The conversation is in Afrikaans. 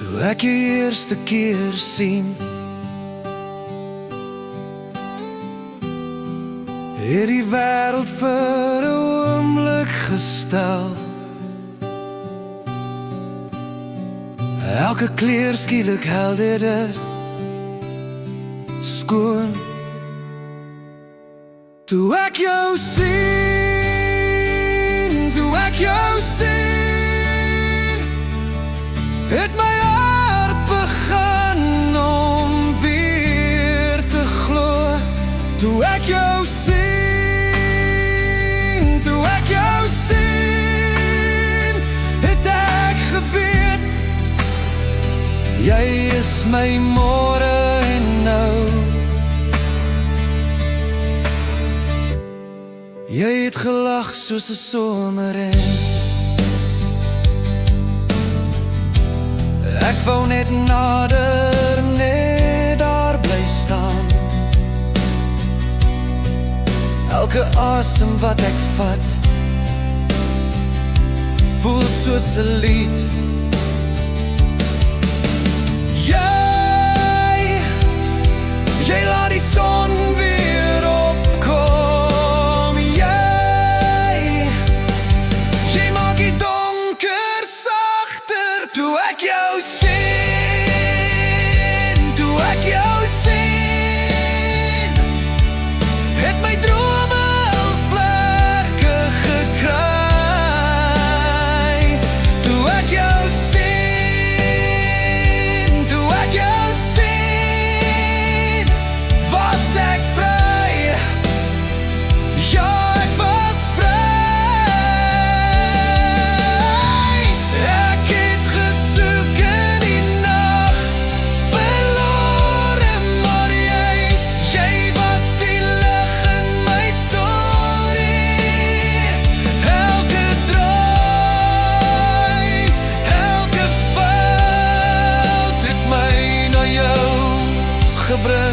Toe ek jou eerste keer sien, het die wêreld vir 'n oomblik gestel. Elke kleur skielik helderder, skoon. Toe ek jou sien, het my hart begin om weer te glo. Toe ek jou sien, het ek geweet, jy is my môre en nou. Jy het gelag soos 'n somerreën. Ek wou net nader, net daar bly staan. Elke asem wat ek vat, voel soos 'n lied. Jy laat die son weer opkom. Jy maak die donker sagter. Toe ek jou sien, het my drome al vlerke gekry. Toe ek jou sien, was ek vry. Ja, ek was vry. Ek het gesoek in die nag, verlore, maar jy was die lig in my storie. Elke draai, elke fout het my na jou gebring.